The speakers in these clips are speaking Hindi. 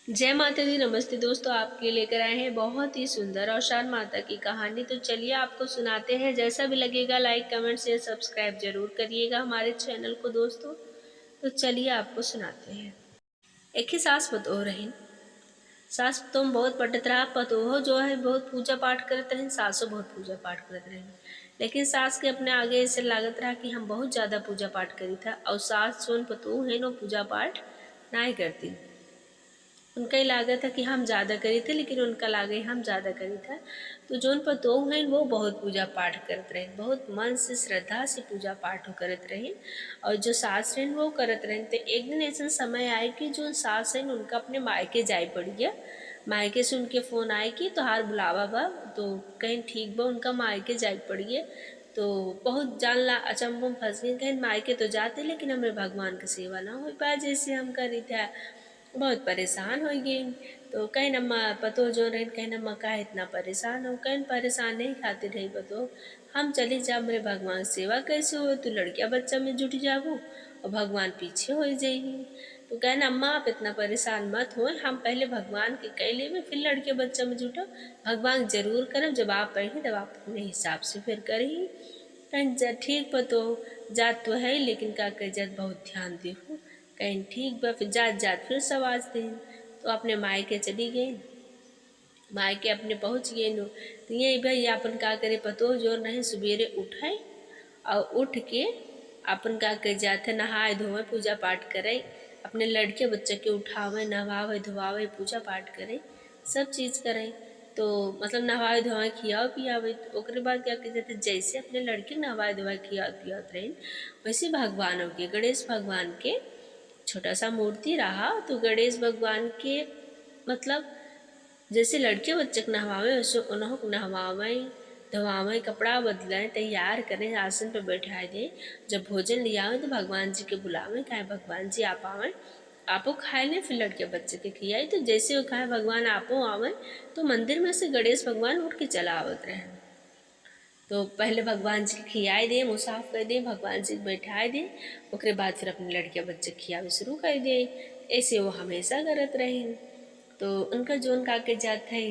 जय माता दी। नमस्ते दोस्तों, आपके लेकर आए हैं बहुत ही सुंदर और शान माता की कहानी। तो चलिए आपको सुनाते हैं। जैसा भी लगेगा लाइक कमेंट शेयर सब्सक्राइब जरूर करिएगा हमारे चैनल को दोस्तों। तो चलिए आपको सुनाते हैं। एक ही सास पतोह रही। सास पतोह में बहुत पटत रहा। पतोह जो है बहुत पूजा पाठ करते रहे, सासो बहुत पूजा पाठ करते रहे। लेकिन सास के अपने आगे ऐसे लागत रहा कि हम बहुत ज़्यादा पूजा पाठ करी था और सास जो पतोह है नो पूजा पाठ ना ही करती। उनका ही लागत था कि हम ज़्यादा करी थे, लेकिन उनका लागे हम ज़्यादा करी था। तो जोन पतोह हैं वो बहुत पूजा पाठ करत रहे, बहुत मन से श्रद्धा से पूजा पाठ करत रहे। और जो सास रहें वो करत रहे। तो एक दिन ऐसा समय आए कि जो सास हैं उनका अपने मायके जाए पड़ गया। मायके से उनके फ़ोन आए कि तोहार बुलावा बा। तो कहीं ठीक बा, उनका मायके जाए पड़ गया। तो बहुत जानला अचंभों में फंस गए। कहीं मायके तो जाते लेकिन हमें भगवान की सेवा ना हो पाए जैसे हम करी था। बहुत परेशान हो गई। तो कहीं अम्मा पतो जो रहे, कहीं अम्मा काहे इतना परेशान हो। कहीं परेशान नहीं खाते रही पतो, हम चले जा मेरे भगवान सेवा कैसे हो, तू लड़किया बच्चा में जुट जाबो और भगवान पीछे हो जाइए। तो कहना अम्मा आप इतना परेशान मत हो, हम पहले भगवान के कह लेवे फिर लड़के बच्चा में जुटो। भगवान जरूर करब, जब आप पढ़ी तब आप अपने हिसाब से फिर करी। कहीं ठीक पतो जात तो है लेकिन का कह जात बहुत ध्यान दे। कहीं ठीक बा, फिर जात जात फिर सवाज दें। तो अपने मायके चली गई। मायके अपने पहुँच गए नो। तो यही भाई अपन का करे पतो जो नहीं सवेरे उठे और उठ के अपन का कर जाते नहाए धोए पूजा पाठ करे। अपने लड़के बच्चे के उठावे नहवावे धोवावे पूजा पाठ करे, सब चीज़ करें। तो मतलब नहवाए धोवाए खियावे पियावे। तो ओकरे बाद क्या कहते थे, जैसे अपने लड़के नहवाए धोवाए खिया पियात रहे वैसे भगवान के गणेश भगवान के छोटा सा मूर्ति रहा। तो गणेश भगवान के मतलब जैसे लड़के बच्चे को नहवावे वैसे उन्हों को नहवावे धोवावे, कपड़ा बदलें, तैयार करें, आसन पर बैठाए दें। जब भोजन ले आवे तो भगवान जी के बुलावे, कहे भगवान जी आप आवे, आपो खाए लें, फिर लड़के बच्चे के खियाई। तो जैसे वो कहे भगवान आपो आवे तो मंदिर में से गणेश भगवान उठ के चला आवत रहे। तो पहले भगवान जी के खियाए दे, मुँह साफ कर दे, भगवान जी के बैठाए दे, ओकरे बाद फिर अपने लड़के बच्चे खियावे शुरू कर दे। ऐसे वो हमेशा करत रहे। तो उनका जोन का के जात है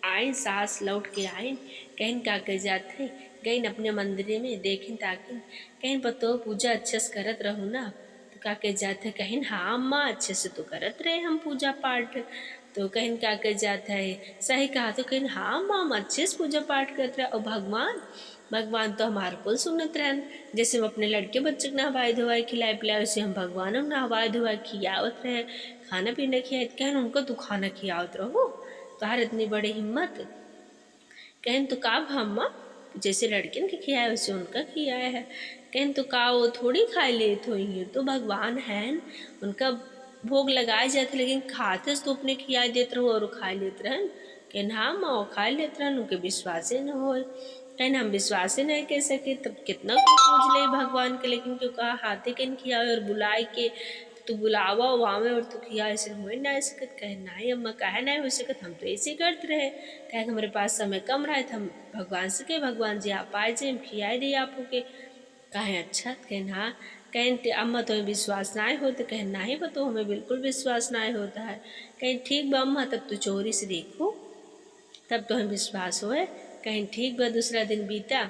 आए सास लौट के आए, कहीं का के जात है गई अपने मंदिर में देखें ताकि कहीं पतो पूजा अच्छे से करत रहूँ ना। तो का के जात है कहीं हाँ अम्मा अच्छे से तो करत रहे हम पूजा पाठ। तो कहीं का के जात है सही कहा। तो कहीं हाँ माम अच्छे से पूजा पाठ करते रहे और भगवान भगवान तो हमारे कुल सुनत रहन। जैसे हम अपने लड़के बच्चे को नहवाए धोवाए खिलाए पिलाए वैसे हम भगवान को नहवाए धोवाए खियावत रहे, खाना पीना खियाए। कहन उनको तू खाना खियावत रहो, तुहार इतनी बड़ी हिम्मत। कहन तो का अम्मा जैसे लड़किन के खियाए वैसे उनका खियाया है। कहन तो का वो थोड़ी खाए लेत होइए, तो भगवान हैं उनका भोग लगाए जाते लेकिन खाते तो अपने खियाए देते रहो और खाए लेते रहन। कहन हाँ माँ वो खाए लेते रहन, उनके विश्वास न हो। कहन हम विश्वास नहीं कह सके तब कितना कुछ पूछ ले भगवान के, लेकिन क्यों कहा हाथे कन खियाए और बुलाए के तू बुलावा वावे और तू खिया ऐसे हो ना सकत। कहे नहीं अम्मा काहे नहीं हो सकत, हम तो ऐसे करते रहे। कहे हमारे पास समय कम रहे तो हम भगवान से कहे भगवान जी आप आए जाए हम खियाए दिए आपको के। कहे अच्छा। कहन हाँ। कहन अम्मा तुम्हें विश्वास ना हो, तो कहन नहीं बतो हमें बिल्कुल विश्वास ना होता है। कहीं ठीक बा अम्मा तब तू चोरी से देखो तब तुम्हें विश्वास होए। कहीं ठीक बा। दूसरा दिन बीता,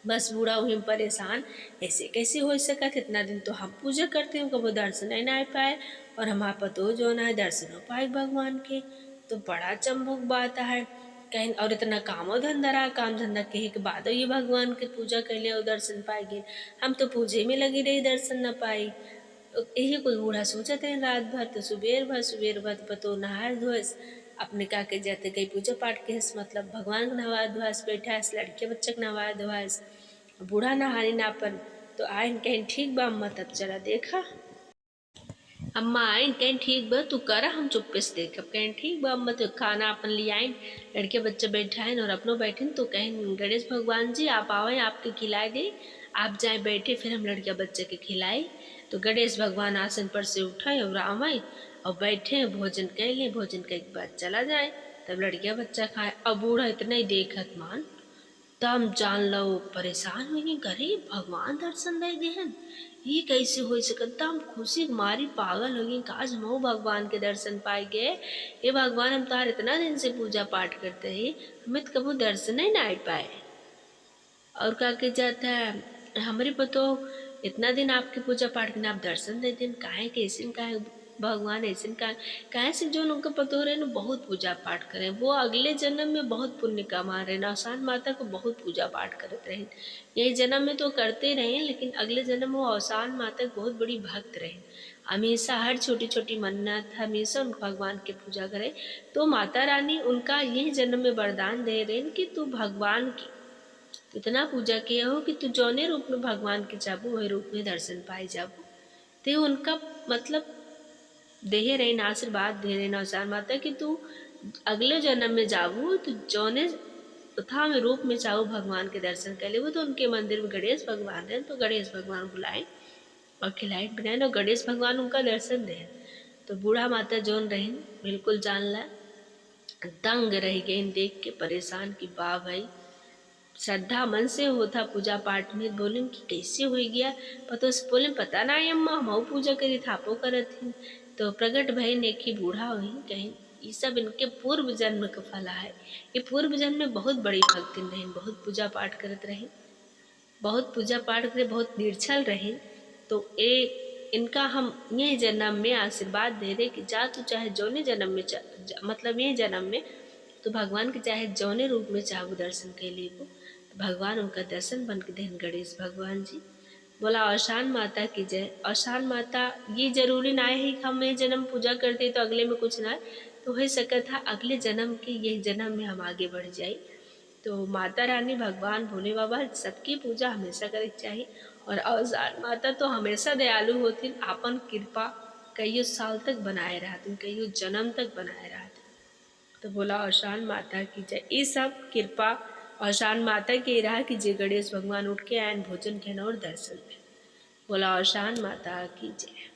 बस बूढ़ा हुई परेशान, ऐसे कैसे हो सकत, इतना दिन तो हम पूजा करते हैं कबो दर्शन नहीं ना पाए और हमारा पतो जो ना है दर्शन हो पाए भगवान के। तो बड़ा चंभुक बात है। कहीं और इतना कामो धंधा रहा, काम धंधा कहे के बाद ये भगवान के पूजा कर ले और दर्शन पाएगी। हम तो पूजे में लगी रही दर्शन न पाई। यही कुल बूढ़ा सोचते हैं रात भर। तो सुबेर भर तो पतो नहाए धोस अपने का के जाते गई पूजा पाठ के मतलब भगवान को नहवा धोस बैठा लड़के बच्चे को नहवा धोस बूढ़ा नहारी नापन। तो आइन कहीं ठीक बा अम्मा तब चला देखा। अम्मा आइन कहीं ठीक बा तू करा हम चुप्पे से देखब। कहीं ठीक बा अम्मा तो खाना अपन ले आइन, लड़के बच्चे बैठाइन और अपनों बैठिन। तो कहीं गणेश भगवान जी आप आवे आपके खिलाए दे, आप जाए बैठे फिर हम लड़किया बच्चे के खिलाए। तो गणेश भगवान आसन पर से उठाए और आवे और बैठे भोजन कर ले, भोजन के बाद चला जाए। तब लड़किया बच्चा खाए और बूढ़ा इतना ही देखत तब जान लो परेशान हुई गरीब भगवान दर्शन दे देहन। ये कैसे हो सकता, हम खुशी मारी पागल हो गई, काश मऊ भगवान के दर्शन पाए गए। ये भगवान हम तार इतना दिन से पूजा पाठ करते हैं, हमें तो कभी दर्शन ही ना आ पाए। और कहा के जाता है हमारे पतो इतना दिन आपके पूजा पाठ के आप दर्शन देते हैं, काहे के ऐसे काहे भगवान ऐसे काहे से जो उनका पतो रहे ना बहुत पूजा पाठ करें, वो अगले जन्म में बहुत पुण्य कमा रहे ना, आसान माता को बहुत पूजा पाठ करते रहे। यही जन्म में तो करते रहे, लेकिन अगले जन्म में वो आसान माता के बहुत बड़ी भक्त रहे। हमेशा हर छोटी छोटी मन्नत हमेशा उन भगवान की पूजा करे। तो माता रानी उनका यही जन्म में वरदान दे रहे कि तू भगवान की इतना पूजा किया हो कि तू जौने रूप में भगवान के चाबू वही रूप में दर्शन पाए जाबू। ते उनका मतलब देहे रहे ना आशीर्वाद दे रहे नौसान माता कि तू अगले जन्म में जाबू तो जौने तथा में रूप में चाहो भगवान के दर्शन कर ले। वो तो उनके मंदिर में गणेश भगवान है, तो गणेश भगवान बुलाए और खिलाए बनाए और गणेश भगवान उनका दर्शन दे। तो बूढ़ा माता जौन रहे बिल्कुल जान ला, दंग रह गए देख के परेशान की वाह भाई श्रद्धा मन से होता पूजा पाठ में। बोले कि कैसे हो गया, पतो से बोले पता ना अम्मा हम पूजा करी थापो करत ही। तो प्रगट भय ने कि बूढ़ा हुई कहीं ये सब इनके पूर्व जन्म का फला है। ये पूर्व जन्म में बहुत बड़ी भक्ति रहे, बहुत पूजा पाठ करत रहे, बहुत पूजा पाठ करे, बहुत निर्छल रहे। तो ये इनका हम यह जन्म में आशीर्वाद दे दे कि जा तू चाहे जौने जन्म में मतलब ये जन्म में तो भगवान के चाहे जौने रूप में चाहो दर्शन के लिए को तो भगवान उनका दर्शन बन के देन गणेश भगवान जी। बोला आसान माता की जय। आसान माता ये जरूरी ना है कि हम ये जन्म पूजा करते तो अगले में कुछ ना तो हो सका था अगले जन्म के यही जन्म में हम आगे बढ़ जाए। तो माता रानी भगवान भोले बाबा सबकी पूजा हमेशा करे चाहिए। और आसान माता तो हमेशा दयालु होती, आपन कृपा कईयों साल तक बनाए रहती, कईयों जन्म तक बनाए रहती। तो बोला आसान माता की जय। ये सब कृपा आसान माता के रहा कि जे गणेश भगवान उठ के आयन भोजन खेना और दर्शन में। बोला आसान माता की जय।